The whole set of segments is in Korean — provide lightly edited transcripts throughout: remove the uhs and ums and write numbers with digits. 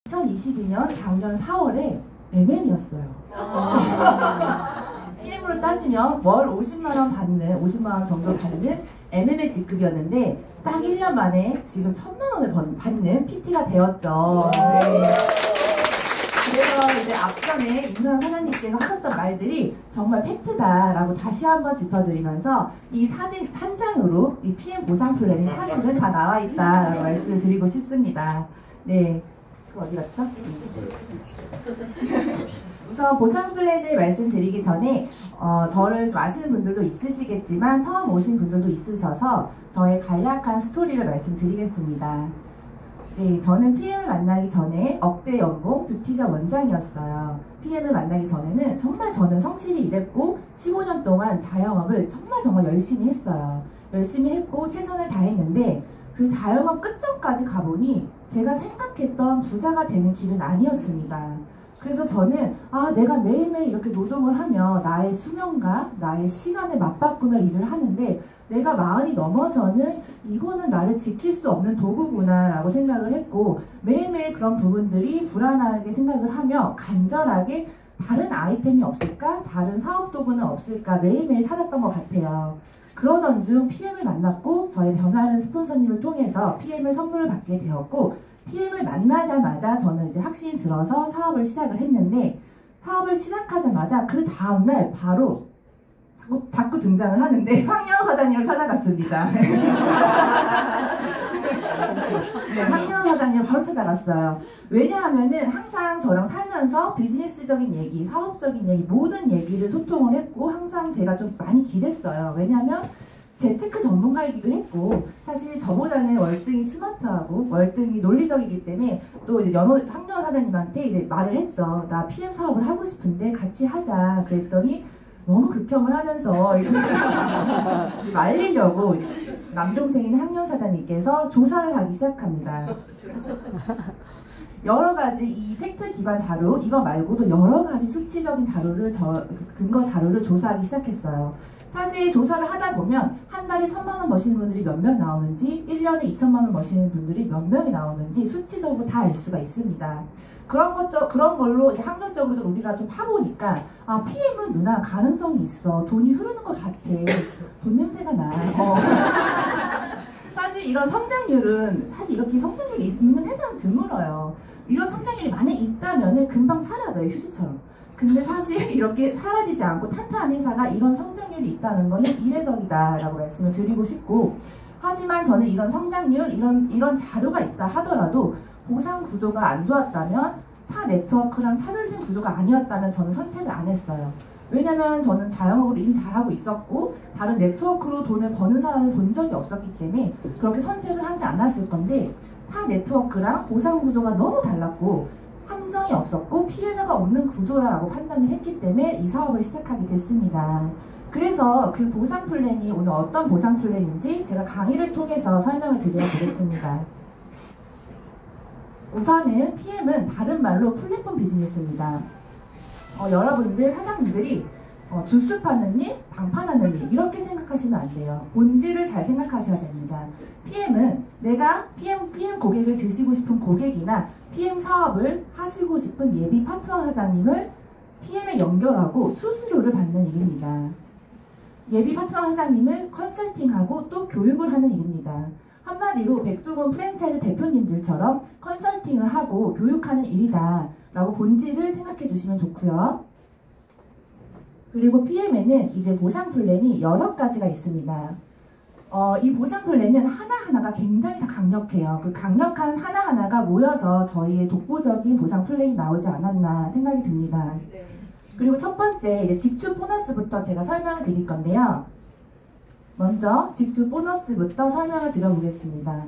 2022년 작년 4월에 MM이었어요. PM으로 따지면 월 50만원 받는, 50만원 정도 받는 MM의 직급이었는데 딱 1년 만에 지금 1000만원을 받는 PT가 되었죠. 네. 그래서 이제 앞전에 임선환 사장님께서 하셨던 말들이 정말 팩트다라고 다시 한번 짚어드리면서 이 사진 한 장으로 이 PM 보상 플랜이 사실은 다 나와 있다라고 말씀을 드리고 싶습니다. 네. 어디 갔죠? 우선 보상 플랜을 말씀드리기 전에 저를 좀 아시는 분들도 있으시겠지만 처음 오신 분들도 있으셔서 저의 간략한 스토리를 말씀드리겠습니다. 네, 저는 PM을 만나기 전에 억대 연봉 뷰티샵 원장이었어요. PM을 만나기 전에는 정말 저는 성실히 일했고 15년 동안 자영업을 정말 열심히 했어요. 열심히 했고 최선을 다했는데 그 자영업 끝점까지 가보니 제가 생각했던 부자가 되는 길은 아니었습니다. 그래서 저는 내가 매일매일 이렇게 노동을 하며 나의 수명과 나의 시간을 맞바꾸며 일을 하는데 내가 40이 넘어서는 이거는 나를 지킬 수 없는 도구구나 라고 생각을 했고 매일매일 그런 부분들이 불안하게 생각을 하며 간절하게 다른 아이템이 없을까? 다른 사업 도구는 없을까? 매일매일 찾았던 것 같아요. 그러던 중 PM을 만났고 저의 변화하는 스폰서님을 통해서 PM을 선물을 받게 되었고 PM을 만나자마자 저는 이제 확신이 들어서 사업을 시작을 했는데 사업을 시작하자마자 그 다음날 바로 자꾸 등장을 하는데 황영우 사장님을 찾아갔습니다. 네, 황영우 사장님을 바로 찾아갔어요. 왜냐하면은 항상 저랑 살면서 비즈니스적인 얘기, 사업적인 얘기, 모든 얘기를 소통을 했고 항상 제가 좀 많이 기댔어요. 왜냐하면 재테크 전문가이기도 했고 사실 저보다는 월등히 스마트하고 월등히 논리적이기 때문에 또 이제 황영우 사장님한테 이제 말을 했죠. 나 PM 사업을 하고 싶은데 같이 하자. 그랬더니 너무 극혐을 하면서 말리려고 남동생인 황영우 사장님께서 조사를 하기 시작합니다. 여러 가지 이 팩트 기반 자료 이거 말고도 여러 가지 수치적인 자료를 근거 자료를 조사하기 시작했어요. 사실 조사를 하다 보면 한 달에 1000만원 버시는 분들이 몇 명 나오는지 1년에 2000만원 버시는 분들이 몇 명이 나오는지 수치적으로 다 알 수가 있습니다. 그런 걸로 확률적으로 좀 우리가 좀 파보니까 PM은 누나 가능성이 있어. 돈이 흐르는 것 같아. 돈 냄새가 나. 사실 이런 성장률은 이렇게 성장률이 있는 회사는 드물어요. 이런 성장률이 만약 있다면은 금방 사라져요. 휴지처럼. 근데 사실 이렇게 사라지지 않고 탄탄한 회사가 이런 성장률이 있다는 것은 이례적이다라고 말씀을 드리고 싶고 하지만 저는 이런 성장률, 이런 자료가 있다 하더라도 보상 구조가 안 좋았다면 타 네트워크랑 차별된 구조가 아니었다면 저는 선택을 안 했어요. 왜냐면 저는 자영업을 이미 잘하고 있었고 다른 네트워크로 돈을 버는 사람을 본 적이 없었기 때문에 그렇게 선택을 하지 않았을 건데 타 네트워크랑 보상 구조가 너무 달랐고 함정이 없었고 피해자가 없는 구조라고 판단을 했기 때문에 이 사업을 시작하게 됐습니다. 그래서 그 보상 플랜이 오늘 어떤 보상 플랜인지 제가 강의를 통해서 설명을 드려보겠습니다. 우선은 PM은 다른 말로 플랫폼 비즈니스입니다. 여러분들 사장님들이 주스 파는 일, 방 파는 일 이렇게 생각하시면 안 돼요. 본질을 잘 생각하셔야 됩니다. PM은 내가 PM 고객을 드시고 싶은 고객이나 PM 사업을 하시고 싶은 예비 파트너 사장님을 PM에 연결하고 수수료를 받는 일입니다. 예비 파트너 사장님은 컨설팅하고 또 교육을 하는 일입니다. 한마디로 백종원 프랜차이즈 대표님들처럼 컨설팅을 하고 교육하는 일이다 라고 본질을 생각해 주시면 좋고요. 그리고 PM에는 이제 보상 플랜이 6가지가 있습니다. 이 보상 플랜은 하나하나가 굉장히 다 강력해요. 그 강력한 하나하나가 모여서 저희의 독보적인 보상 플랜이 나오지 않았나 생각이 듭니다. 그리고 첫 번째 이제 직주 보너스부터 제가 설명을 드릴 건데요. 먼저 직주 보너스부터 설명을 드려보겠습니다.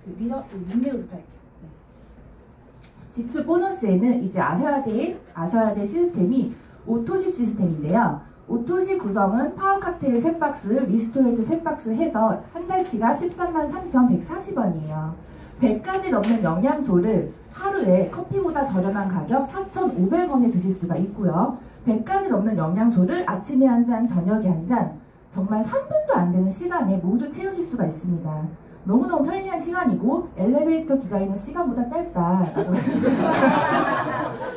문제부터 할게요. 직주 보너스에는 이제 아셔야 될 시스템이 오토십 시스템인데요. 오토십 구성은 파워 칵테일 3박스, 리스토레이트 3박스 해서 한 달치가 133,140원이에요. 100가지 넘는 영양소를 하루에 커피보다 저렴한 가격 4,500원에 드실 수가 있고요. 100가지 넘는 영양소를 아침에 한 잔, 저녁에 한 잔, 정말 3분도 안 되는 시간에 모두 채우실 수가 있습니다. 너무너무 편리한 시간이고 엘리베이터 기다리는 시간보다 짧다라고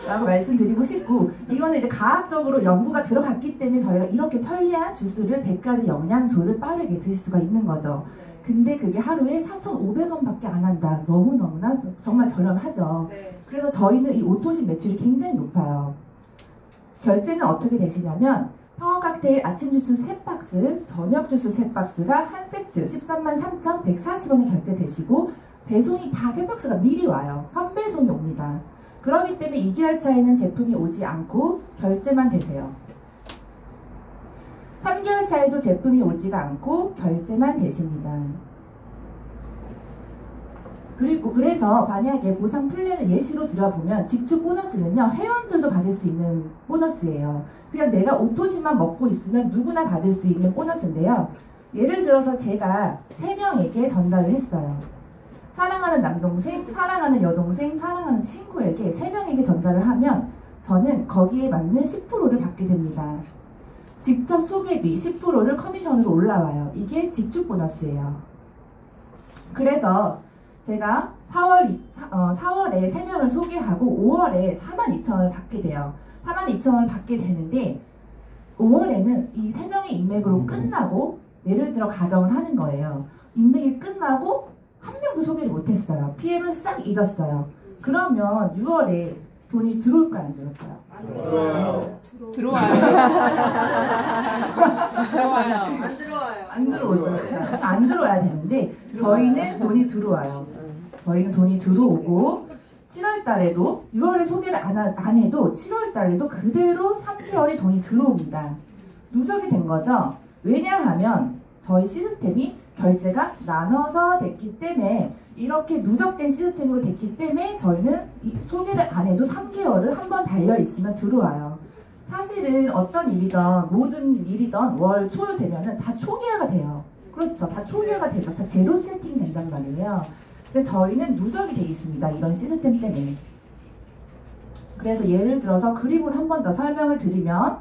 라고 말씀드리고 싶고, 이거는 이제 과학적으로 연구가 들어갔기 때문에 저희가 이렇게 편리한 주스를 100가지 영양소를 빠르게 드실 수가 있는 거죠. 근데 그게 하루에 4,500원밖에 안 한다. 너무너무나 정말 저렴하죠. 그래서 저희는 이 오토식 매출이 굉장히 높아요. 결제는 어떻게 되시냐면 파워 칵테일 아침 주스 3박스, 저녁 주스 3박스가 한 세트 133,140원에 결제되시고, 배송이 다 3박스가 미리 와요. 선배송이 옵니다. 그렇기 때문에 2개월 차에는 제품이 오지 않고 결제만 되세요. 3개월 차에도 제품이 오지가 않고 결제만 되십니다. 그리고 그래서 만약에 보상 플랜을 예시로 들어보면 직축 보너스는요, 회원들도 받을 수 있는 보너스예요. 그냥 내가 오토식만 먹고 있으면 누구나 받을 수 있는 보너스인데요. 예를 들어서 제가 3명에게 전달을 했어요. 사랑하는 남동생, 사랑하는 여동생, 사랑하는 친구에게 3명에게 전달을 하면 저는 거기에 맞는 10%를 받게 됩니다. 직접 소개비 10%를 커미션으로 올라와요. 이게 직축 보너스예요. 그래서 제가 4월에 3명을 소개하고 5월에 42,000원을 받게 돼요. 42,000원을 받게 되는데 5월에는 이 3명의 인맥으로 끝나고, 예를 들어 가정을 하는 거예요. 인맥이 끝나고 한 명도 소개를 못했어요. PM을 싹 잊었어요. 그러면 6월에 돈이 들어올까요? 안 들어올까요? 안 들어와요. 들어와요. 들어와요. 안 들어와요. 안 들어오죠. 안 들어와야 되는데 저희는 돈이 들어와요. 저희는 돈이 들어오고 7월 달에도 6월에 소개를 안 해도 7월 달에도 그대로 3개월이 돈이 들어옵니다. 누적이 된 거죠. 왜냐하면 저희 시스템이 결제가 나눠서 됐기 때문에, 이렇게 누적된 시스템으로 됐기 때문에 저희는 소개를 안 해도 3개월을 한번 달려있으면 들어와요. 사실은 어떤 일이든 모든 일이든 월 초 되면은 다 초기화가 돼요. 그렇죠. 다 초기화가 되죠. 다 제로 세팅이 된단 말이에요. 근데 저희는 누적이 되어 있습니다. 이런 시스템 때문에. 그래서 예를 들어서 그림을 한 번 더 설명을 드리면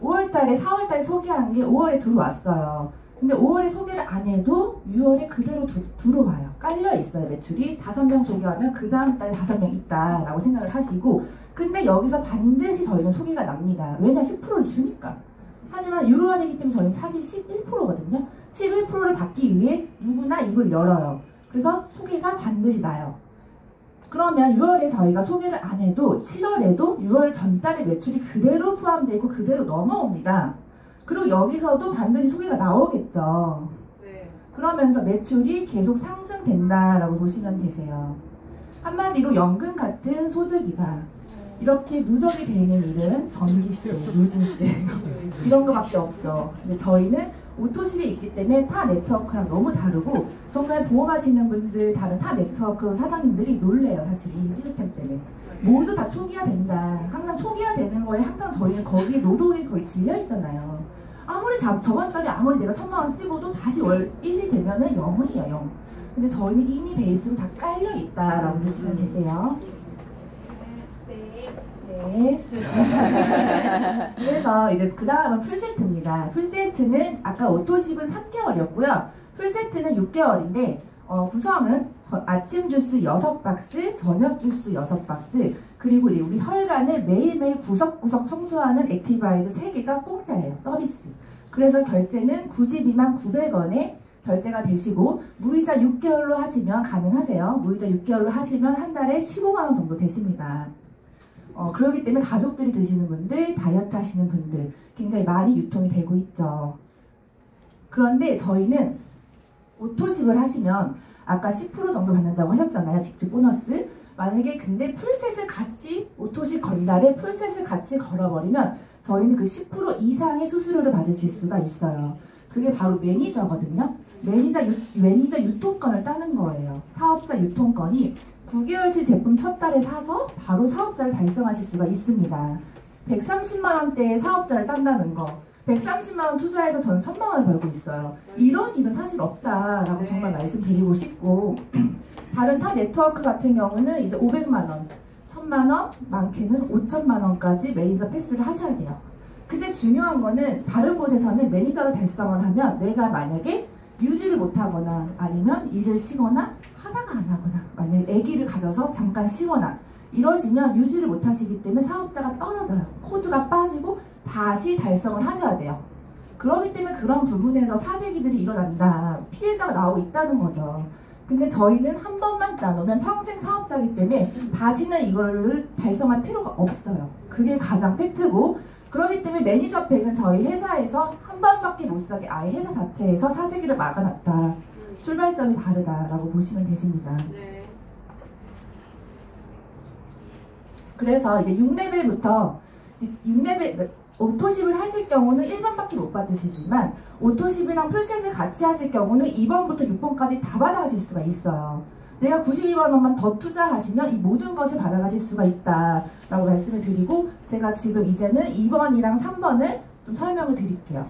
5월달에 4월달에 소개한 게 5월에 들어왔어요. 근데 5월에 소개를 안 해도 6월에 그대로 들어와요. 깔려 있어요. 매출이 5명 소개하면 그 다음 달에 5명 있다라고 생각을 하시고, 근데 여기서 반드시 저희는 소개가 납니다. 왜냐? 10%를 주니까. 하지만 유로화되기 때문에 저희는 사실 11%거든요. 11%를 받기 위해 누구나 입을 열어요. 그래서 소개가 반드시 나요. 그러면 6월에 저희가 소개를 안 해도 7월에도 6월 전달의 매출이 그대로 포함되어 있고 그대로 넘어옵니다. 그리고 여기서도 반드시 소개가 나오겠죠. 네. 그러면서 매출이 계속 상승된다라고 보시면 되세요. 한마디로 연금 같은 소득이다. 이렇게 누적이 되는 일은 전기세, 누진세 이런 거밖에 없죠. 근데 저희는 오토십이 있기 때문에 타 네트워크랑 너무 다르고, 정말 보험하시는 분들, 다른 타 네트워크 사장님들이 놀래요. 사실 이 시스템 때문에. 모두 다 초기화 된다. 항상 초기화 되는 거에 항상 저희는 거기에 노동이 거의 질려 있잖아요. 아무리 저번 달에 아무리 내가 1,000만 원 찍어도 다시 월 1이 되면은 0이에요, 0. 근데 저희는 이미 베이스로 다 깔려 있다라고 보시면 되세요. 네. 그래서 이제 그 다음은 풀세트입니다. 풀세트는 아까 오토십은 3개월이었고요. 풀세트는 6개월인데 구성은 아침 주스 6박스, 저녁 주스 6박스, 그리고 우리 혈관을 매일매일 구석구석 청소하는 액티바이저 3개가 공짜예요. 서비스. 그래서 결제는 92만 900원에 결제가 되시고, 무이자 6개월로 하시면 가능하세요. 무이자 6개월로 하시면 한 달에 15만원 정도 되십니다. 그렇기 때문에 가족들이 드시는 분들, 다이어트 하시는 분들 굉장히 많이 유통이 되고 있죠. 그런데 저희는 오토십을 하시면 아까 10% 정도 받는다고 하셨잖아요. 직접 보너스. 만약에 근데 풀셋을 같이 오토십 건달에 풀셋을 같이 걸어버리면 저희는 그 10% 이상의 수수료를 받으실 수가 있어요. 그게 바로 매니저거든요. 매니저 유통권을 따는 거예요. 사업자 유통권이 9개월치 제품 첫 달에 사서 바로 사업자를 달성하실 수가 있습니다. 130만원대의 사업자를 딴다는 거, 130만원 투자해서 저는 1,000만원을 벌고 있어요. 이런 일은 사실 없다라고 정말 말씀드리고 싶고, 다른 타 네트워크 같은 경우는 이제 500만원, 1,000만원, 많게는 5,000만원까지 매니저 패스를 하셔야 돼요. 근데 중요한 거는 다른 곳에서는 매니저를 달성을 하면 내가 만약에 유지를 못하거나 아니면 일을 쉬거나 하다가 안 하거나 만약에 아기를 가져서 잠깐 쉬거나 이러시면 유지를 못하시기 때문에 사업자가 떨어져요. 코드가 빠지고 다시 달성을 하셔야 돼요. 그렇기 때문에 그런 부분에서 사재기들이 일어난다. 피해자가 나오고 있다는 거죠. 근데 저희는 한 번만 나누면 평생 사업자이기 때문에 다시는 이거를 달성할 필요가 없어요. 그게 가장 팩트고, 그렇기 때문에 매니저팩은 저희 회사에서 한 번밖에 못 사게 아예 회사 자체에서 사재기를 막아놨다. 출발점이 다르다라고 보시면 되십니다. 네. 그래서 이제 6레벨부터 6레벨 오토십을 하실 경우는 1번밖에 못 받으시지만 오토십이랑 풀셋을 같이 하실 경우는 2번부터 6번까지 다 받아가실 수가 있어요. 내가 92만 원만 더 투자하시면 이 모든 것을 받아가실 수가 있다라고 말씀을 드리고, 제가 지금 이제는 2번이랑 3번을 좀 설명을 드릴게요.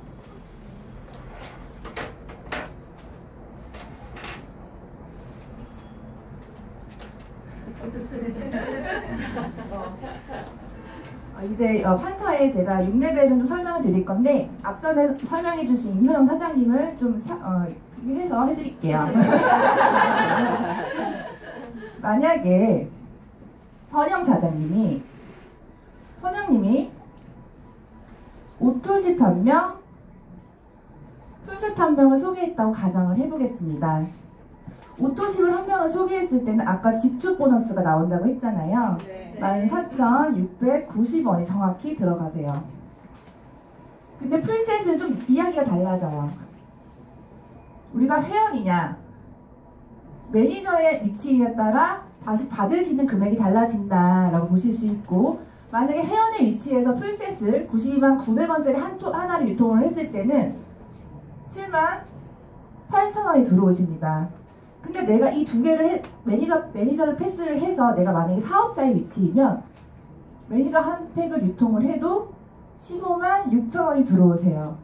이제 판서에 제가 6레벨은 좀 설명을 드릴 건데, 앞전에 설명해 주신 임서영 사장님을 좀 해서 해드릴게요. 만약에 선영님이 오토십 1명, 풀셋 1명을 소개했다고 가정을 해보겠습니다. 오토십을 1명을 소개했을 때는 아까 지출 보너스가 나온다고 했잖아요. 네. 14,690원이 정확히 들어가세요. 근데 풀셋은 좀 이야기가 달라져요. 우리가 회원이냐, 매니저의 위치에 따라 다시 받을 수 있는 금액이 달라진다라고 보실 수 있고, 만약에 회원의 위치에서 풀셋을 92만 900원짜리 하나를 유통을 했을 때는 78,000원이 들어오십니다. 근데 내가 이 두 개를 매니저를 패스를 해서 내가 만약에 사업자의 위치이면 매니저 한 팩을 유통을 해도 15만 6천원이 들어오세요.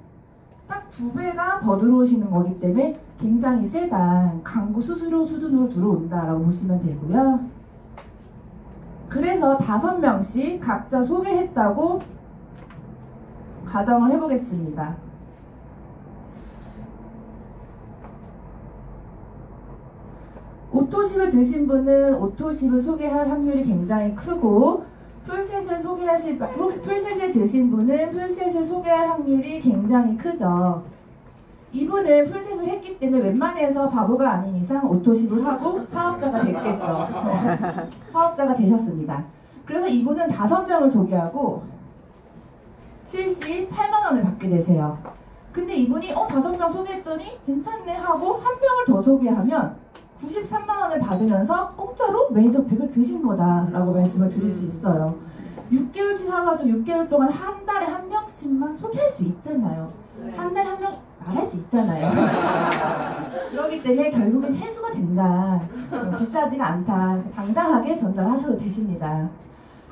딱 2배가 더 들어오시는 거기 때문에 굉장히 세다. 광고 수수료 수준으로 들어온다라고 보시면 되고요. 그래서 5명씩 각자 소개했다고 가정을 해보겠습니다. 오토십을 드신 분은 오토십을 소개할 확률이 굉장히 크고, 풀셋을 드신 분은 풀셋을 소개할 확률이 굉장히 크죠. 이분은 풀셋을 했기 때문에 웬만해서 바보가 아닌 이상 오토십을 하고 사업자가 됐겠죠. 사업자가 되셨습니다. 그래서 이분은 5명을 소개하고 78만원을 받게 되세요. 근데 이분이 5명 소개했더니 괜찮네 하고 한 명을 더 소개하면 93만원을 받으면서 공짜로 매니저 팩을 드신 거다라고 말씀을 드릴 수 있어요. 6개월치 사가지고 6개월 동안 한 달에 한 명씩만 소개할 수 있잖아요. 한 달에 한 명 말할 수 있잖아요. 그렇기 때문에 결국엔 회수가 된다. 비싸지가 않다. 당당하게 전달하셔도 되십니다.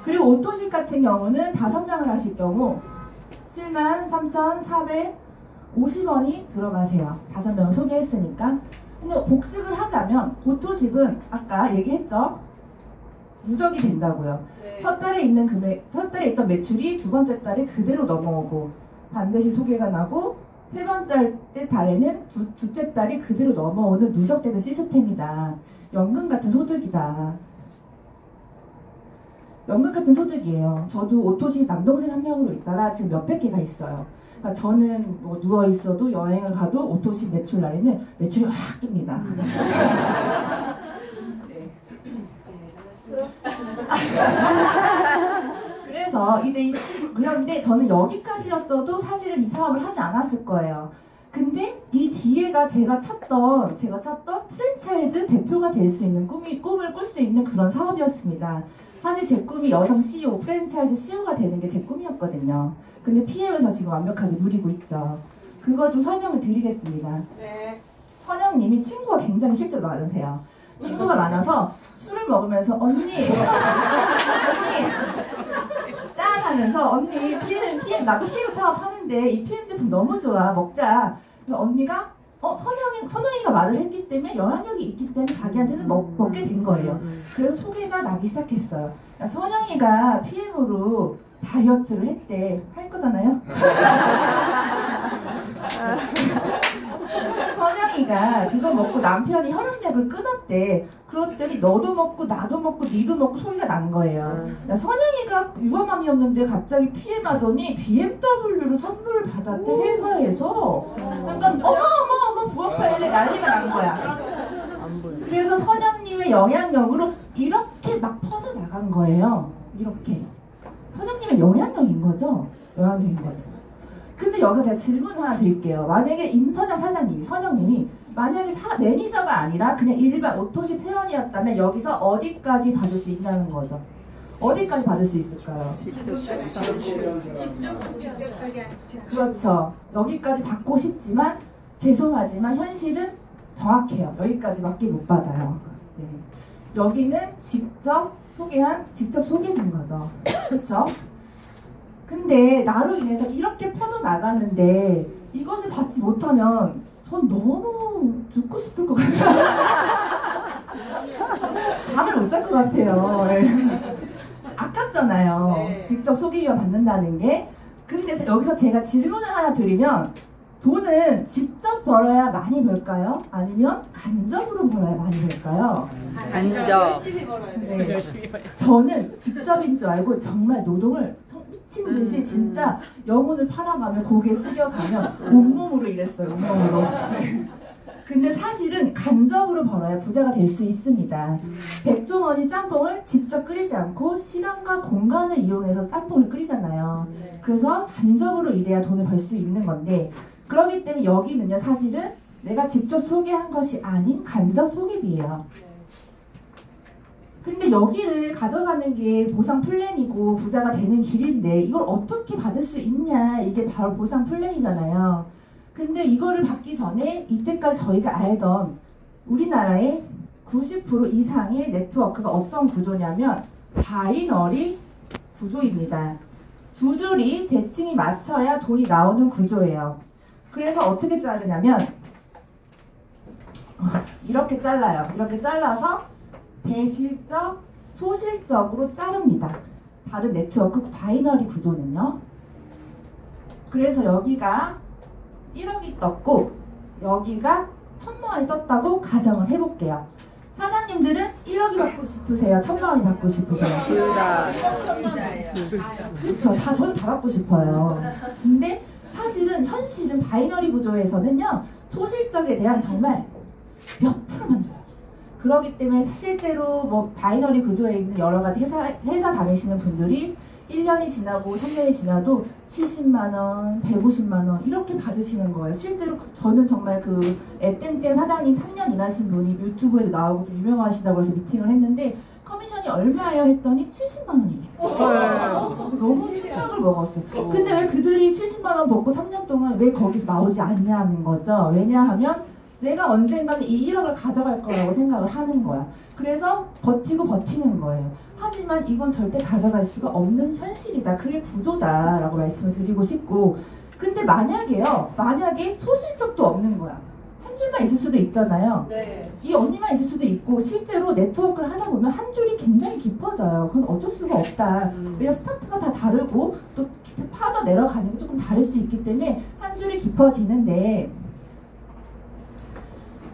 그리고 오토십 같은 경우는 5명을 하실 경우 73,450원이 들어가세요. 5명을 소개했으니까. 근데 복습을 하자면 오토십은 아까 얘기했죠? 누적이 된다고요. 네. 첫 달에 있는 첫 달에 있던 매출이 두 번째 달에 그대로 넘어오고 반드시 소개가 나고 세 번째 달에는 둘째 달이 그대로 넘어오는 누적되는 시스템이다. 연금 같은 소득이다. 연금 같은 소득이에요. 저도 오토십 남동생 한 명으로 있다가 지금 몇백 개가 있어요. 그러니까 저는 뭐 누워 있어도 여행을 가도 오토십 매출 날에는 매출이 확 뜹니다. 네. 그래서 이제 그런데 저는 여기까지였어도 사실은 이 사업을 하지 않았을 거예요. 근데 이 뒤에가 제가 찾던 프랜차이즈 대표가 될 수 있는 꿈을 꿀 수 있는 그런 사업이었습니다. 사실 제 꿈이 여성 CEO, 프랜차이즈 CEO가 되는 게 제 꿈이었거든요. 근데 PM에서 지금 완벽하게 누리고 있죠. 그걸 좀 설명을 드리겠습니다. 네. 선영님이 친구가 굉장히 실제로 많으세요. 친구가 많아서 술을 먹으면서 언니 짠 하면서 언니 나 PM 사업 하는데 이 PM 제품 너무 좋아 먹자. 그래서 언니가 선영이가 말을 했기 때문에 영향력이 있기 때문에 자기한테는 먹게 된 거예요. 그래서 소개가 나기 시작했어요. 그러니까 선영이가 PM으로 다이어트를 했대. 할 거잖아요? 선영이 선영이가 그거 먹고 남편이 혈압약을 끊었대. 그랬더니 너도 먹고 나도 먹고 니도 먹고 소리가 난 거예요. 야, 선영이가 유감함이었는데 갑자기 PM하더니 BMW를 선물을 받았대 회사에서. 그러니까 어머 부엌파일에 난리가 난 거야. 그래서 선영님의 영향력으로 이렇게 막 퍼져나간 거예요. 이렇게. 선영님의 영향력인 거죠? 영향력인 거죠. 근데 여기서 제가 질문을 하나 드릴게요. 만약에 임선영 사장님이, 선영님이 만약에 매니저가 아니라 그냥 일반 오토십 회원이었다면 여기서 어디까지 받을 수 있냐는 거죠. 어디까지 받을 수 있을까요? 그렇죠. 여기까지 받고 싶지만 죄송하지만 현실은 정확해요. 여기까지밖에 못 받아요. 네. 여기는 직접 소개인 거죠. 그렇죠? 근데 나로 인해서 이렇게 퍼져나갔는데 이것을 받지 못하면 전 너무 죽고 싶을 것 같아요. 잠을 못 잘 것 같아요. 네. 아깝잖아요. 네. 직접 소개위원 받는다는 게. 근데 여기서 제가 질문을 하나 드리면 돈은 직접 벌어야 많이 벌까요? 아니면 간접으로 벌어야 많이 벌까요? 간접. 열심히 벌어야 돼요. 네. 열심히 벌. 저는 직접인 줄 알고 정말 노동을 미친 듯이 진짜 영혼을 팔아가며 고개 숙여가며 온몸으로 일했어요. 온몸으로. 근데 사실은 간접으로 벌어야 부자가 될 수 있습니다. 백종원이 짬뽕을 직접 끓이지 않고 시간과 공간을 이용해서 짬뽕을 끓이잖아요. 그래서 간접으로 일해야 돈을 벌 수 있는 건데, 그렇기 때문에 여기는요 사실은 내가 직접 소개한 것이 아닌 간접 소개비예요. 근데 여기를 가져가는 게 보상 플랜이고 부자가 되는 길인데 이걸 어떻게 받을 수 있냐, 이게 바로 보상 플랜이잖아요. 근데 이거를 받기 전에 이때까지 저희가 알던 우리나라의 90% 이상의 네트워크가 어떤 구조냐면 바이너리 구조입니다. 두 줄이 대칭이 맞춰야 돈이 나오는 구조예요. 그래서 어떻게 자르냐면 이렇게 잘라요. 이렇게 잘라서 대실적, 소실적으로 자릅니다. 다른 네트워크 바이너리 구조는요. 그래서 여기가 1억이 떴고 여기가 1000만 원이 떴다고 가정을 해볼게요. 사장님들은 1억이 받고 싶으세요? 1000만 원이 받고 싶으세요? 둘 다. 그렇죠. 저도 다 받고 싶어요. 근데 사실은 현실은 바이너리 구조에서는요. 소실적에 대한 정말 몇 프로만 줘요. 그렇기 때문에 실제로 뭐 바이너리 구조에 있는 여러 가지 회사 다니시는 분들이 1년이 지나고 3년이 지나도 70만원, 150만원 이렇게 받으시는 거예요. 실제로 저는 정말 그 에템젠 사장님 3년 일하신 분이 유튜브에도 나오고 좀 유명하시다고 해서 미팅을 했는데 커미션이 얼마예요? 했더니 70만원이래요. 너무 충격을 먹었어요. 근데 왜 그들이 70만원 받고 3년 동안 왜 거기서 나오지 않냐는 거죠. 왜냐하면 내가 언젠가는 이 1억을 가져갈 거라고 생각을 하는 거야. 그래서 버티고 버티는 거예요. 하지만 이건 절대 가져갈 수가 없는 현실이다. 그게 구조다 라고 말씀을 드리고 싶고, 근데 만약에 소실적도 없는 거야. 한 줄만 있을 수도 있잖아요. 네. 이 언니만 있을 수도 있고, 실제로 네트워크를 하다 보면 한 줄이 굉장히 깊어져요. 그건 어쩔 수가 없다. 왜냐면 스타트가 다 다르고 또 파져 내려가는 게 조금 다를 수 있기 때문에 한 줄이 깊어지는데,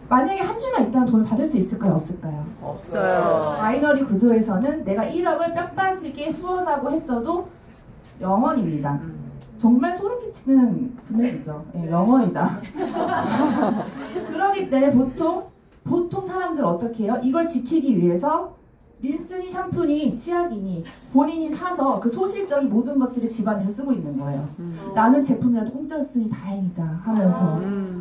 만약에 한 줄만 있다면 돈을 받을 수 있을까요? 없을까요? 없어요. 바이너리 구조에서는 내가 1억을 뼈 빠지게 후원하고 했어도 0원입니다. 정말 소름 끼치는 금액이죠. 예, 0원이다. 그렇기 때문에 보통 사람들 어떻게 해요? 이걸 지키기 위해서 린스니, 샴푸니, 치약이니 본인이 사서 그 소실적인 모든 것들을 집안에서 쓰고 있는 거예요. 나는 제품이라도 공짜로 쓰니 다행이다 하면서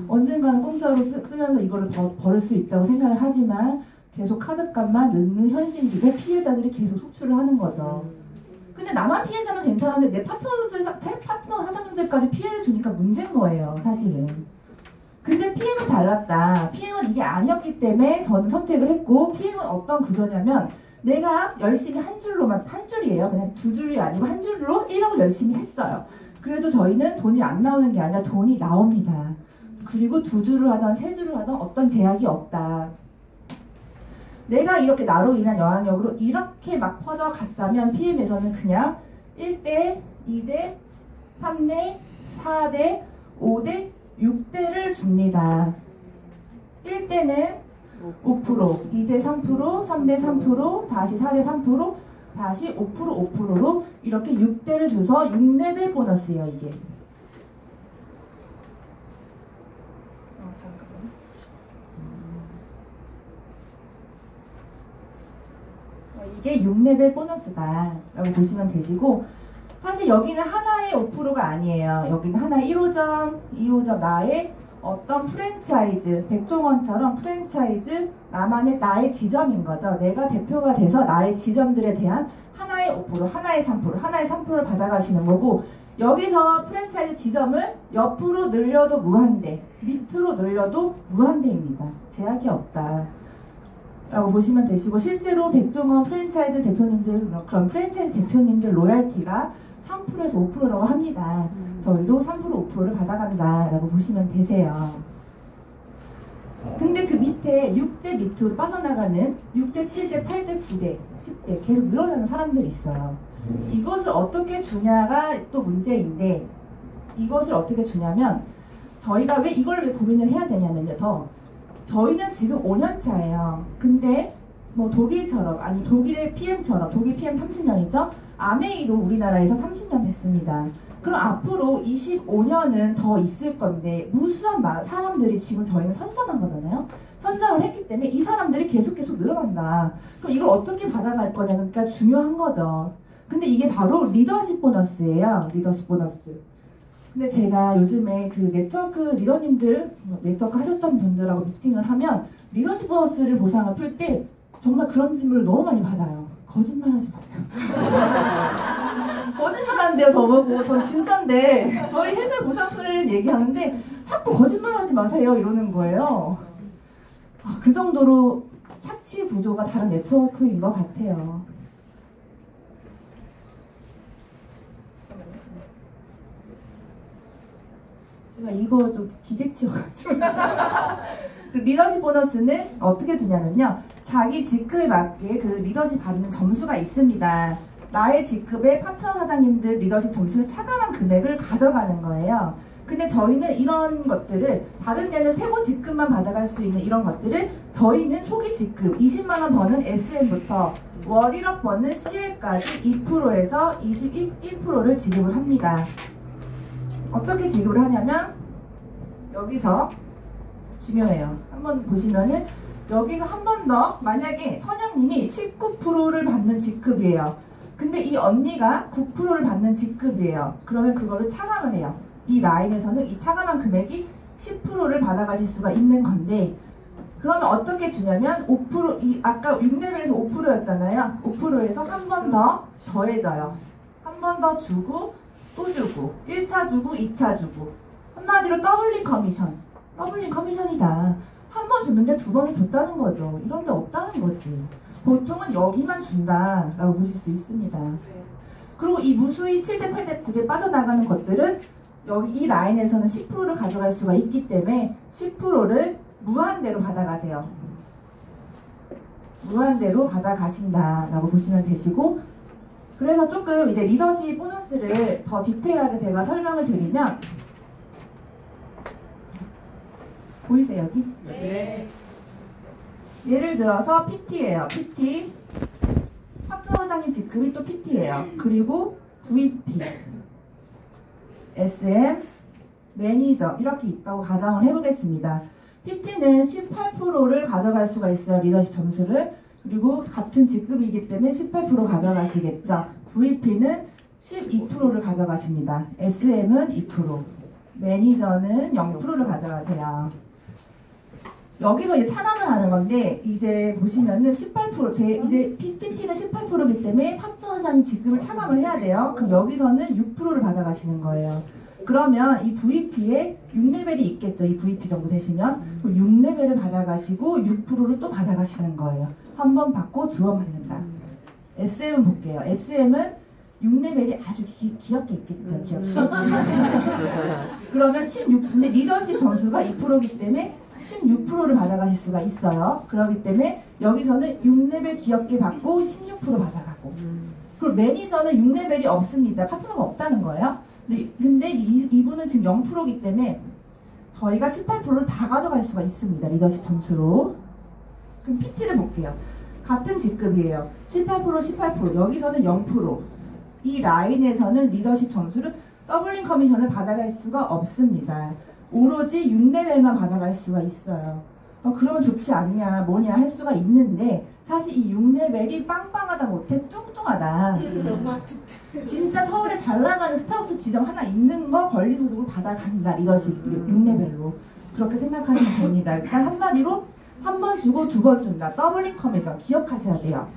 언젠가는 공짜로 쓰면서 이거를 벌을 수 있다고 생각을 하지만 계속 카드값만 넣는 현실이고 피해자들이 계속 속출을 하는 거죠. 근데 나만 피해자면 괜찮은데 내 파트너 사장님들까지 피해를 주니까 문제인 거예요, 사실은. 근데 PM은 달랐다. PM은 이게 아니었기 때문에 저는 선택을 했고, PM은 어떤 구조냐면 내가 열심히 한 줄이에요. 그냥 두 줄이 아니고 한 줄로 1억을 열심히 했어요. 그래도 저희는 돈이 안 나오는 게 아니라 돈이 나옵니다. 그리고 두 줄을 하던 세 줄을 하던 어떤 제약이 없다. 내가 이렇게 나로 인한 영향력으로 이렇게 막 퍼져갔다면 PM에서는 그냥 1대, 2대, 3대, 4대, 5대, 6대를 줍니다. 1대는 5%, 2대 3%, 3대 3%, 다시 4대 3%, 다시 5%, 5%로 이렇게 6대를 줘서 6레벨 보너스예요, 이게. 이게 6레벨 보너스다 라고 보시면 되시고, 사실 여기는 하나의 5%가 아니에요. 여기는 하나의 1호점, 2호점 나의 어떤 프랜차이즈, 백종원처럼 프랜차이즈 나만의 나의 지점인 거죠. 내가 대표가 돼서 나의 지점들에 대한 하나의 5%, 하나의 3%, 하나의 3%를 받아가시는 거고, 여기서 프랜차이즈 지점을 옆으로 늘려도 무한대, 밑으로 늘려도 무한대입니다. 제약이 없다 라고 보시면 되시고, 실제로 백종원 프랜차이즈 대표님들, 그런 프랜차이즈 대표님들 로얄티가 3%에서 5%라고 합니다. 저희도 3%, 5%를 받아간다라고 보시면 되세요. 근데 그 밑에 6대 밑으로 빠져나가는 6대, 7대, 8대, 9대, 10대 계속 늘어나는 사람들이 있어요. 이것을 어떻게 주냐가 또 문제인데, 이것을 어떻게 주냐면, 저희가 왜 이걸 왜 고민을 해야 되냐면요. 저희는 지금 5년차예요. 근데 뭐 독일처럼, 아니 독일의 PM처럼, 독일 PM 30년이죠? 아메이도 우리나라에서 30년 됐습니다. 그럼 앞으로 25년은 더 있을 건데, 무수한 사람들이 지금 저희는 선점한 거잖아요. 선점을 했기 때문에 이 사람들이 계속 늘어난다. 그럼 이걸 어떻게 받아갈 거냐가 중요한 거죠. 근데 이게 바로 리더십 보너스예요. 리더십 보너스. 근데 제가 요즘에 그 네트워크 리더님들, 네트워크 하셨던 분들하고 미팅을 하면 리더십 보너스를 보상을 풀 때 정말 그런 질문을 너무 많이 받아요. 거짓말하지 마세요. 거짓말하는데요, 저보고. 전 진짠데 저희 회사 보상표를 얘기하는데 자꾸 거짓말하지 마세요 이러는 거예요. 그 정도로 착취 구조가 다른 네트워크인 것 같아요. 제가 이거 좀 기계치여가지고. 리더십 보너스는 어떻게 주냐면요, 자기 직급에 맞게 그 리더십 받는 점수가 있습니다. 나의 직급에 파트너 사장님들 리더십 점수를 차감한 금액을 가져가는 거예요. 근데 저희는 이런 것들을, 다른 데는 최고 직급만 받아갈 수 있는 이런 것들을 저희는 초기 직급 20만원 버는 SM부터 월 1억 버는 CL까지 2%에서 21%를 지급을 합니다. 어떻게 지급을 하냐면, 여기서 중요해요. 한번 보시면은 여기서 한 번 더, 만약에 선영님이 19%를 받는 직급이에요. 근데 이 언니가 9%를 받는 직급이에요. 그러면 그거를 차감을 해요. 이 라인에서는 이 차감한 금액이 10%를 받아가실 수가 있는 건데, 그러면 어떻게 주냐면 5%, 아까 6레벨에서 5%였잖아요. 5%에서 한 번 더 더해져요. 한 번 더 주고 또 주고, 1차 주고 2차 주고, 한마디로 더블링 커미션. 더블링 커미션이다. 한 번 줬는데 두 번을 줬다는 거죠. 이런 데 없다는 거지. 보통은 여기만 준다라고 보실 수 있습니다. 그리고 이 무수히 7대, 8대, 9대 빠져나가는 것들은 여기 이 라인에서는 10%를 가져갈 수가 있기 때문에 10%를 무한대로 받아가세요. 무한대로 받아가신다라고 보시면 되시고, 그래서 조금 이제 리더십 보너스를 더 디테일하게 제가 설명을 드리면, 보이세요 여기? 네. 예를 들어서 PT예요. PT. 파트너 사장님 직급이 또 PT예요. 그리고 VP, SM, 매니저 이렇게 있다고 가정을 해보겠습니다. PT는 18%를 가져갈 수가 있어요. 리더십 점수를. 그리고 같은 직급이기 때문에 18% 가져가시겠죠. VP는 12%를 가져가십니다. SM은 2%, 매니저는 0%를 가져가세요. 여기서 이제 차감을 하는 건데, 이제 보시면은 18%, 이제 PT는 18%이기 때문에 파트너 사장님 직급을 차감을 해야 돼요. 그럼 여기서는 6%를 받아가시는 거예요. 그러면 이 VP에 6레벨이 있겠죠. 이 VP 정도 되시면. 그럼 6레벨을 받아가시고 6%를 또 받아가시는 거예요. 한 번 받고 두 번 받는다. SM 볼게요. SM은 6레벨이 아주 귀엽게 있겠죠. 귀엽게. 그러면 16%, 리더십 점수가 2%이기 때문에 16%를 받아가실 수가 있어요. 그렇기 때문에 여기서는 6레벨 귀엽게 받고 16% 받아가고, 그리고 매니저는 6레벨이 없습니다. 파트너가 없다는 거예요. 근데 이분은 지금 0%이기 때문에 저희가 18%를 다 가져갈 수가 있습니다. 리더십 점수로. 그럼 PT를 볼게요. 같은 직급이에요. 18%, 18%. 여기서는 0%. 이 라인에서는 리더십 점수를 더블링 커미션을 받아갈 수가 없습니다. 오로지 6레벨만 받아갈 수가 있어요. 그러면 좋지 않냐, 뭐냐 할 수가 있는데 사실 이 6레벨이 빵빵하다 못해 뚱뚱하다. 진짜 서울에 잘 나가는 스타벅스 지점 하나 있는 거 권리소득을 받아간다. 리더십 6레벨로. 그렇게 생각하시면 됩니다. 일단 한마디로 한 번 주고 두 번 준다. 더블링 커미션 기억하셔야 돼요.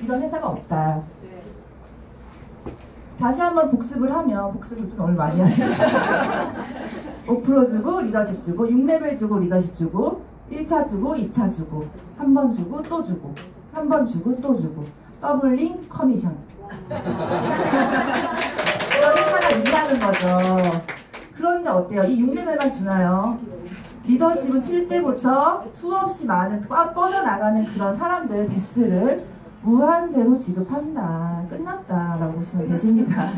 이런 회사가 없다. 다시 한번 복습을 하면, 복습을 좀 오늘 많이 하네요. 5% 주고 리더십 주고 6레벨 주고 리더십 주고 1차 주고 2차 주고 한 번 주고 또 주고 한 번 주고 또 주고 더블링 커미션. 이런 회사가 있다는 거죠. 그런데 어때요? 이 6레벨만 주나요? 리더십은 7대부터 수없이 많은 뻗어나가는 그런 사람들 데스를 무한대로 지급한다. 끝났다라고 보시면 되십니다.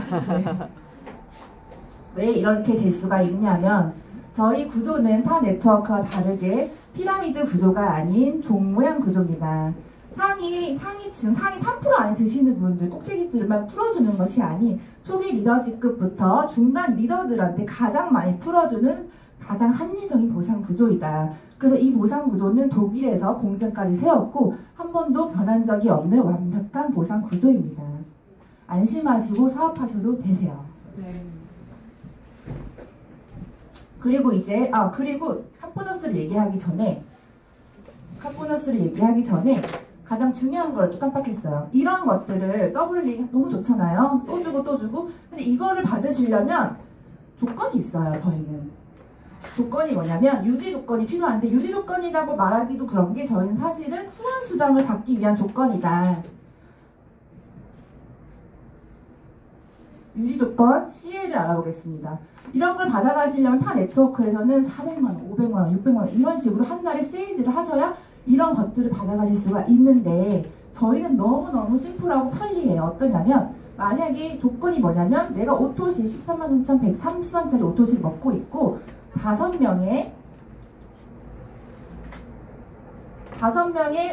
왜 이렇게 될 수가 있냐면 저희 구조는 타 네트워크와 다르게 피라미드 구조가 아닌 종 모양 구조입니다. 상위층, 상위 3% 안에 드시는 분들 꼭대기들만 풀어주는 것이 아닌 초기 리더직급부터 중간 리더들한테 가장 많이 풀어주는 가장 합리적인 보상 구조이다. 그래서 이 보상 구조는 독일에서 공정까지 세웠고 한 번도 변한 적이 없는 완벽한 보상 구조입니다. 안심하시고 사업하셔도 되세요. 네. 그리고 이제 그리고 카보너스를 얘기하기 전에 가장 중요한 걸 또 깜빡했어요. 이런 것들을 더블링 너무 좋잖아요. 또 주고 또 주고. 근데 이거를 받으시려면 조건이 있어요. 저희는 조건이 뭐냐면 유지 조건이 필요한데 유지 조건이라고 말하기도 그런 게 저희는 사실은 후원 수당을 받기 위한 조건이다. 유지 조건 CA를 알아보겠습니다. 이런 걸 받아가시려면 타 네트워크에서는 400만원, 500만원, 600만원 이런 식으로 한 달에 세일즈를 하셔야 이런 것들을 받아가실 수가 있는데 저희는 너무너무 심플하고 편리해요. 어떠냐면 만약에 조건이 뭐냐면 내가 오토실 133,130원짜리 오토실 먹고 있고 5명의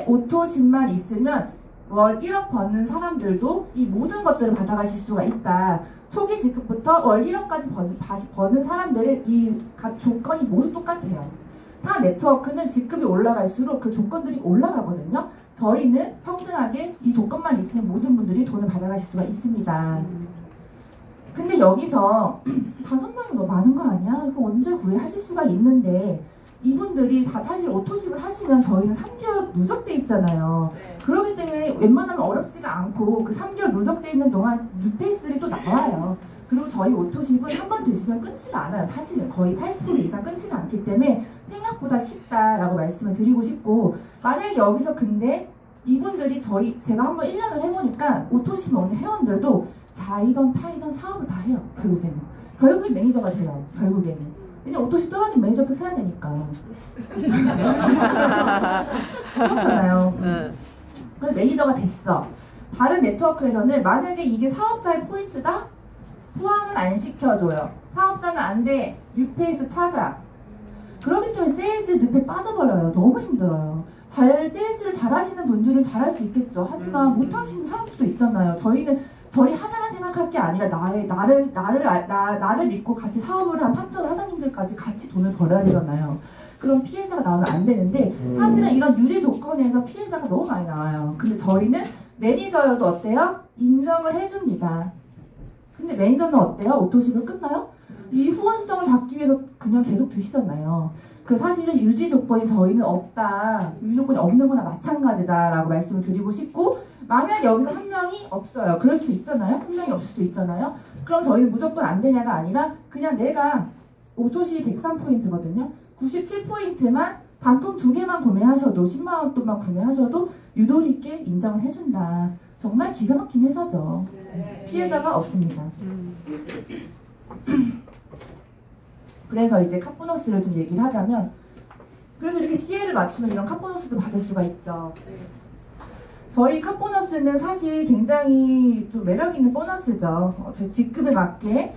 오토실만 있으면 월 1억 버는 사람들도 이 모든 것들을 받아가실 수가 있다. 초기 지급부터 월 1억까지 버는 사람들의 이 각 조건이 모두 똑같아요. 타 네트워크는 지급이 올라갈수록 그 조건들이 올라가거든요. 저희는 평등하게 이 조건만 있으면 모든 분들이 돈을 받아가실 수가 있습니다. 근데 여기서 5명이 너무 많은 거 아니야? 그럼 언제 구애하실 수가 있는데 이분들이 다 사실 오토십을 하시면 저희는 3개월 누적돼 있잖아요. 그렇기 때문에 웬만하면 어렵지가 않고 그 3개월 누적돼 있는 동안 뉴페이스들이 또 나와요. 그리고 저희 오토십은 한 번 드시면 끊지가 않아요. 사실은 거의 80% 이상 끊지가 않기 때문에 생각보다 쉽다라고 말씀을 드리고 싶고 만약에 여기서 근데 이분들이 제가 한번 1년을 해보니까 오토십 먹는 회원들도 자이던 타이던 사업을 다 해요. 결국엔 매니저가 돼요. 결국에는. 왜냐면 오토십 떨어진 매니저표 사야 되니까. 그렇잖아요. 그래서 매니저가 됐어. 다른 네트워크에서는 만약에 이게 사업자의 포인트다? 포함을 안 시켜줘요. 사업자는 안 돼. 뉴페이스 찾아. 그렇기 때문에 세일즈 늪에 빠져버려요. 너무 힘들어요. 세일즈를 잘하시는 분들은 잘할 수 있겠죠. 하지만 못하시는 사람들도 있잖아요. 저희 하나만 생각할 게 아니라 나를 믿고 같이 사업을 한 파트너 사장님들까지 같이 돈을 벌어야 되잖아요. 그럼 피해자가 나오면 안 되는데 사실은 이런 유지 조건에서 피해자가 너무 많이 나와요. 근데 저희는 매니저여도 어때요? 인정을 해줍니다. 근데 매니저는 어때요? 오토십을 끝나요? 이 후원 수당을 받기 위해서 그냥 계속 드시잖아요. 그래서 사실은 유지 조건이 저희는 없다. 유지 조건이 없는 거나 마찬가지다라고 말씀을 드리고 싶고 만약 여기서 한 명이 없어요. 그럴 수도 있잖아요. 한 명이 없을 수도 있잖아요. 그럼 저희는 무조건 안 되냐가 아니라 그냥 내가 오토시 103포인트거든요. 97포인트만 단품 2개만 구매하셔도 10만원 돈만 구매하셔도 유도리 있게 인정을 해준다. 정말 기가 막힌 회사죠. 피해자가 없습니다. 그래서 이제 카보너스를 좀 얘기를 하자면 그래서 이렇게 CA를 맞추면 이런 카보너스도 받을 수가 있죠. 저희 카보너스는 사실 굉장히 좀 매력있는 보너스죠. 저희 직급에 맞게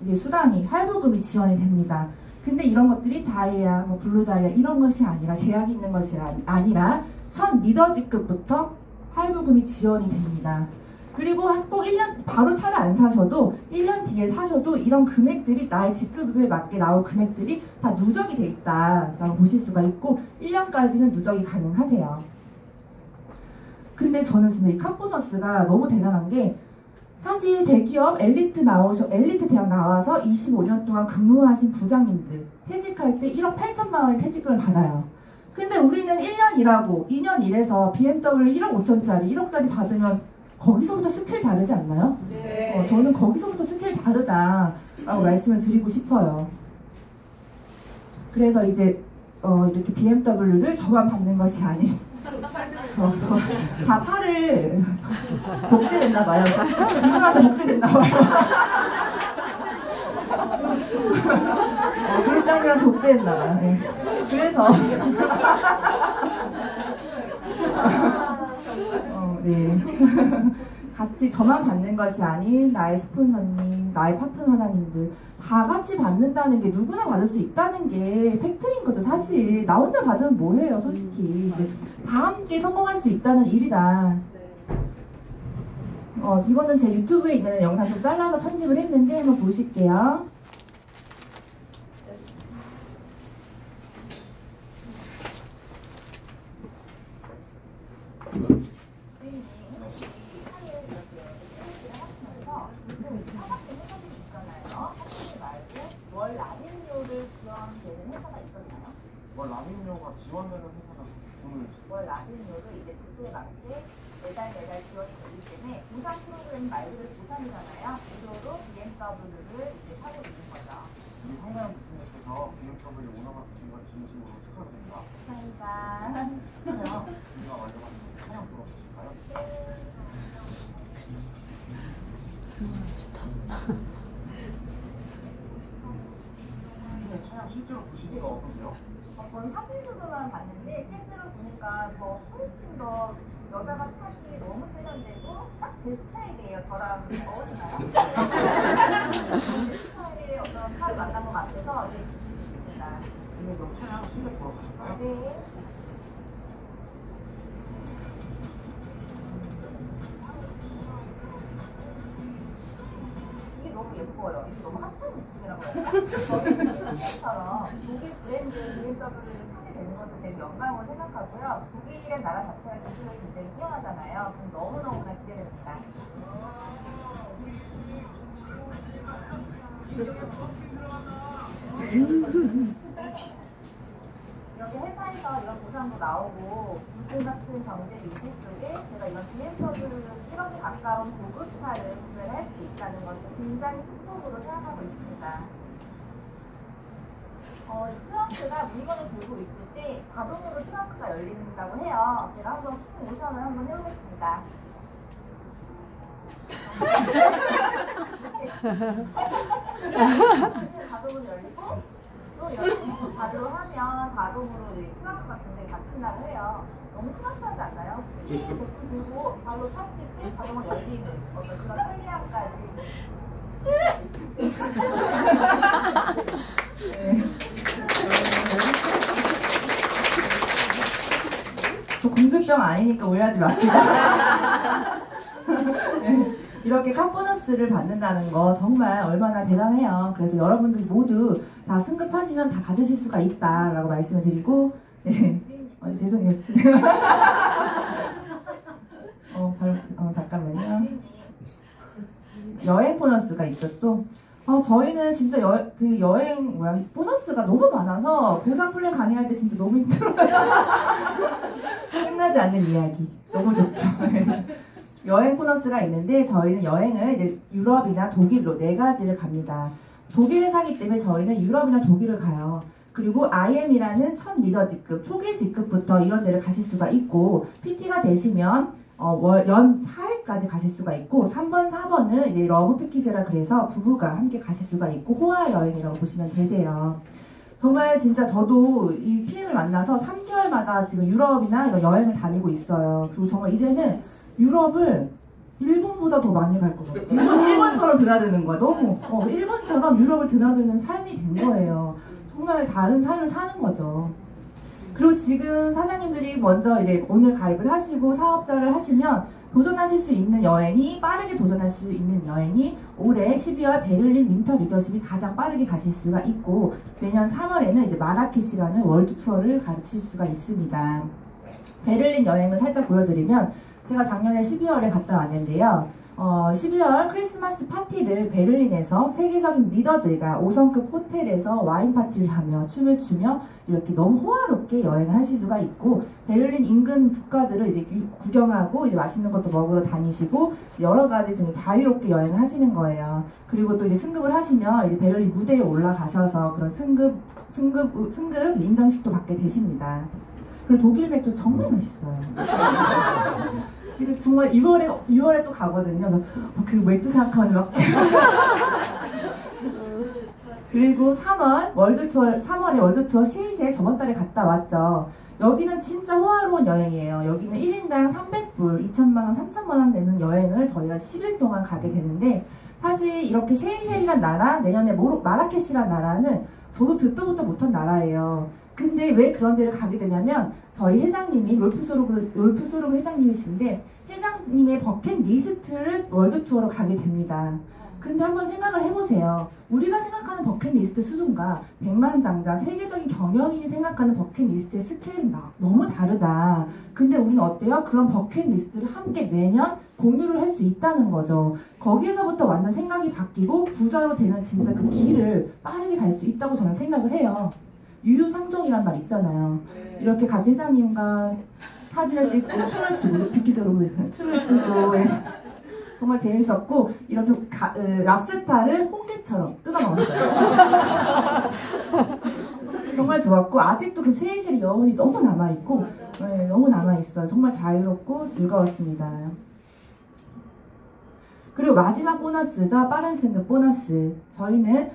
이제 수당이 할부금이 지원이 됩니다. 근데 이런 것들이 다이아, 뭐 블루 다이아 이런 것이 아니라 제약이 있는 것이 아니라 첫 리더직급부터 할부금이 지원이 됩니다. 그리고 꼭 1년 바로 차를 안 사셔도 1년 뒤에 사셔도 이런 금액들이 나의 직급에 맞게 나올 금액들이 다 누적이 돼 있다라고 보실 수가 있고 1년까지는 누적이 가능하세요. 근데 저는 진짜 이 카보너스가 너무 대단한 게 사실 대기업 엘리트 대학 나와서 25년 동안 근무하신 부장님들 퇴직할 때 1억 8천만 원의 퇴직금을 받아요. 근데 우리는 1년 일하고 2년 일해서 BMW 1억 5천짜리 1억짜리 받으면 거기서부터 스킬 다르지 않나요? 네. 저는 거기서부터 스킬 다르다라고 말씀을 드리고 싶어요. 그래서 이제 이렇게 BMW를 저만 받는 것이 아닌 다 팔을 복제됐나봐요. 이분한테 복제됐나봐요. 그런 장면 복제했나봐요. 네. 그래서 네. 같이 저만 받는 것이 아닌 나의 스폰서님, 나의 파트너 사장님들 다 같이 받는다는 게 누구나 받을 수 있다는 게 팩트인 거죠. 사실 나 혼자 받으면 뭐해요 솔직히. 다 함께 성공할 수 있다는 일이다. 이거는 제 유튜브에 있는 영상 좀 잘라서 편집을 했는데 한번 보실게요. 월 라민료가 지원되는 회사가 돈을 월 라빈료를 이제 직구에 맞게 매달 지원이 되기 때문에 보상 프로그램 말 그대로 보상이잖아요. 무료로 BMW를 이제 사고 있는 거죠. 우리 황가영 대표님께서 BMW 오너가 되신 걸 진심으로 축하드립니다. 감사합니다. 우리가 완료한 차량 들어주실까요? 차량 실제로 보시니까 어떠세요? 저는 사진으로만 봤는데 실제로 보니까 더 훨씬 더 여자가 타기 너무 세련되고 딱 제 스타일이에요. 저랑 어울리나요? 제 스타일의 어떤 차를 만난 것 같아서 네, 좋습니다. 근데 그럼 차량 실내 돌아가실까요? 네. 이게 너무 예뻐요. 이게 너무 핫한 느낌이라고 해야 되나? 저처럼 독일 브랜드 BMW를 타게 되는 것은 되게 영광으로 생각하고요. 독일이란 나라 자체가 기술이 굉장히 뛰어나잖아요. 그럼 너무너무나 기대됩니다. 이렇게 회사에서 이런 보상도 나오고 요즘 같은 경제 위기 속에 제가 이런 BMW를 1억에 가까운 고급차를 구매를 할 수 있다는 것을 굉장히 축복으로 생각하고 있습니다. 트렁크가 물건을 들고 있을 때 자동으로 트렁크가 열린다고 해요. 제가 한번 킹 모션을 한번 해보겠습니다. 자동으로 열리고 또 이렇게 발로 하면 자동으로 트렁크 같은 데 닫힌다고 해요. 너무 크라스하지 않나요? 이 제품 들고 발로 찼을 때 자동으로 열리는 어떤 그런 편리함까지. 네. 저 공주병 아니니까 오해하지 마시고. 네. 이렇게 카보너스를 받는다는 거 정말 얼마나 대단해요. 그래서 여러분들 모두 다 승급하시면 다 받으실 수가 있다라고 말씀을 드리고, 네. 죄송해요. 잠깐만요. 여행 보너스가 있죠 또. 저희는 진짜 여행 보너스가 너무 많아서 보상 플랜 강의할 때 진짜 너무 힘들어요. 끝나지 않는 이야기. 너무 좋죠. 여행 보너스가 있는데 저희는 여행을 이제 유럽이나 독일로 4가지를 갑니다. 독일을 사기 때문에 저희는 유럽이나 독일을 가요. 그리고 IM이라는 첫 리더 직급, 초기 직급부터 이런 데를 가실 수가 있고 PT가 되시면 연 4회까지 가실 수가 있고 3번, 4번은 이제 러브 패키지라 그래서 부부가 함께 가실 수가 있고 호화 여행이라고 보시면 되세요. 정말 진짜 저도 이 PM을 만나서 3개월마다 지금 유럽이나 이런 여행을 다니고 있어요. 그리고 정말 이제는 유럽을 일본보다 더 많이 갈 것 같아요. 일본처럼 드나드는 거야. 너무 일본처럼 유럽을 드나드는 삶이 된 거예요. 정말 다른 삶을 사는 거죠. 그리고 지금 사장님들이 먼저 이제 오늘 가입을 하시고 사업자를 하시면 도전하실 수 있는 여행이, 빠르게 도전할 수 있는 여행이 올해 12월 베를린 윈터 리더십이 가장 빠르게 가실 수가 있고, 내년 3월에는 이제 마라케시라는 월드 투어를 가르칠 수가 있습니다. 베를린 여행을 살짝 보여드리면, 제가 작년에 12월에 갔다 왔는데요. 12월 크리스마스 파티를 베를린에서 세계적인 리더들과 5성급 호텔에서 와인 파티를 하며 춤을 추며 이렇게 너무 호화롭게 여행을 하실 수가 있고, 베를린 인근 국가들을 이제 구경하고 이제 맛있는 것도 먹으러 다니시고 여러 가지 좀 자유롭게 여행을 하시는 거예요. 그리고 또 이제 승급을 하시면 이제 베를린 무대에 올라가셔서 그런 승급 인정식도 받게 되십니다. 그리고 독일 맥주 정말 맛있어요. 지금 정말 6월에 또 가거든요. 그래서 그 맥주 생각하면 막. 그리고 3월에 월드투어 셰이셰 저번 달에 갔다 왔죠. 여기는 진짜 호화로운 여행이에요. 여기는 1인당 300불, 2천만원, 3천만원 되는 여행을 저희가 10일 동안 가게 되는데, 사실 이렇게 셰이셰이란 나라, 내년에 마라케시란 나라는 저도 듣도 보도 못한 나라예요. 근데 왜 그런 데를 가게 되냐면, 저희 회장님이 롤프소르그 회장님이신데, 회장님의 버킷리스트를 월드투어로 가게 됩니다. 근데 한번 생각을 해보세요. 우리가 생각하는 버킷리스트 수준과 백만장자 세계적인 경영인이 생각하는 버킷리스트의 스케일은 너무 다르다. 근데 우리는 어때요? 그런 버킷리스트를 함께 매년 공유를 할 수 있다는 거죠. 거기에서부터 완전 생각이 바뀌고 부자로 되는 진짜 그 길을 빠르게 갈 수 있다고 저는 생각을 해요. 유유상종이란 말 있잖아요. 이렇게 같이 회장님과 사진을 찍고 춤을 추고, 비키스로 춤을 추고, 정말 재밌었고, 이렇게 랍스타를 홍게처럼 뜯어 먹었어요. 정말 좋았고, 아직도 그 셰이셰리 여운이 너무 남아있고, 너무 남아있어요. 정말 자유롭고 즐거웠습니다. 그리고 마지막 보너스죠. 빠른 승급 보너스. 저희는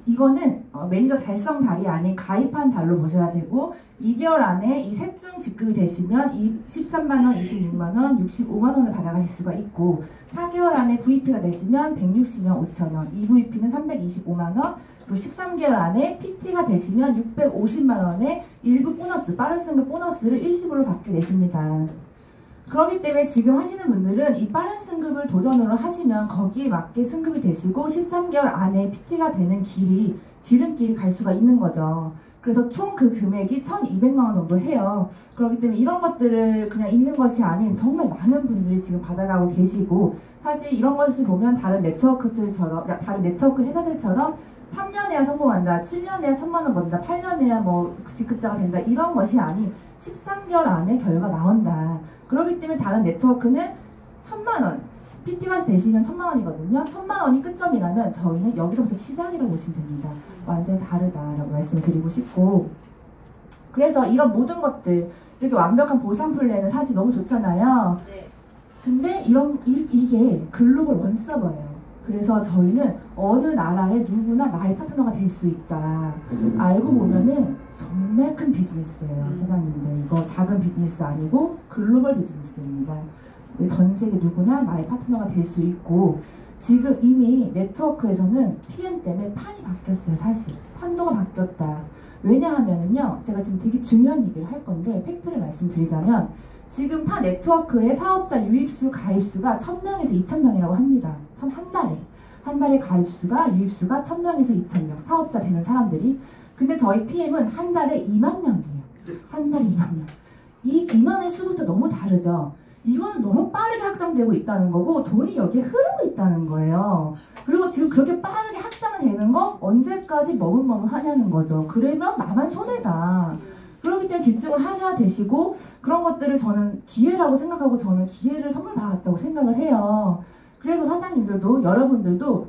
이거는 매니저 달성 달이 아닌 가입한 달로 보셔야 되고, 2개월 안에 이 셋 중 직급이 되시면 13만원, 26만원, 65만원을 받아가실 수가 있고, 4개월 안에 VP가 되시면 160만 5천원, 2VP는 325만원, 그리고 13개월 안에 PT가 되시면 650만원의 일부 보너스, 빠른 승급 보너스를 일시불로 받게 되십니다. 그렇기 때문에 지금 하시는 분들은 이 빠른 승급을 도전으로 하시면 거기에 맞게 승급이 되시고 13개월 안에 PT가 되는 지름길이 갈 수가 있는 거죠. 그래서 총 그 금액이 1200만원 정도 해요. 그렇기 때문에 이런 것들을 그냥 있는 것이 아닌 정말 많은 분들이 지금 받아가고 계시고, 사실 이런 것을 보면 다른 네트워크 회사들처럼 3년에야 성공한다, 7년에야 1000만원 번다, 8년에야 뭐 직급자가 된다, 이런 것이 아닌 13개월 안에 결과 나온다. 그렇기 때문에 다른 네트워크는 1000만원, PT가 되시면 1000만원이거든요. 1000만원이 끝점이라면 저희는 여기서부터 시작이라고 보시면 됩니다. 완전히 다르다라고 말씀드리고 싶고, 그래서 이런 모든 것들, 이렇게 완벽한 보상 플랜은 사실 너무 좋잖아요. 근데 이게 글로벌 원서버예요. 그래서 저희는 어느 나라의 누구나 나의 파트너가 될 수 있다. 알고 보면은 정말 큰 비즈니스예요, 사장님들. 이거 작은 비즈니스 아니고 글로벌 비즈니스입니다. 전 세계 누구나 나의 파트너가 될 수 있고, 지금 이미 네트워크에서는 PM 때문에 판이 바뀌었어요. 사실 판도가 바뀌었다. 왜냐하면은요, 제가 지금 되게 중요한 얘기를 할 건데 팩트를 말씀드리자면, 지금 타 네트워크의 사업자 유입수, 가입수가 1000명에서 2000명이라고 합니다. 한 달에 가입수가, 유입수가 1000명에서 2000명, 사업자 되는 사람들이. 근데 저희 PM은 한 달에 2만 명이에요. 한 달에 2만 명. 이 인원의 수부터 너무 다르죠. 이거는 너무 빠르게 확장되고 있다는 거고, 돈이 여기에 흐르고 있다는 거예요. 그리고 지금 그렇게 빠르게 확장이 되는 거 언제까지 머뭇머뭇 하냐는 거죠. 그러면 나만 손해다. 그렇기 때문에 집중을 하셔야 되시고, 그런 것들을 저는 기회라고 생각하고, 저는 기회를 선물 받았다고 생각을 해요. 그래서 사장님들도, 여러분들도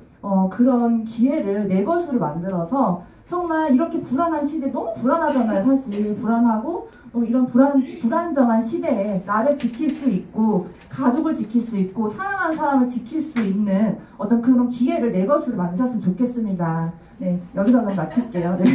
그런 기회를 내 것으로 만들어서, 정말 이렇게 불안한 시대, 너무 불안하잖아요. 사실 불안하고, 이런 불안정한 시대에 나를 지킬 수 있고, 가족을 지킬 수 있고, 사랑하는 사람을 지킬 수 있는 어떤 그런 기회를 내 것으로 만드셨으면 좋겠습니다. 네, 여기서 마칠게요. 네.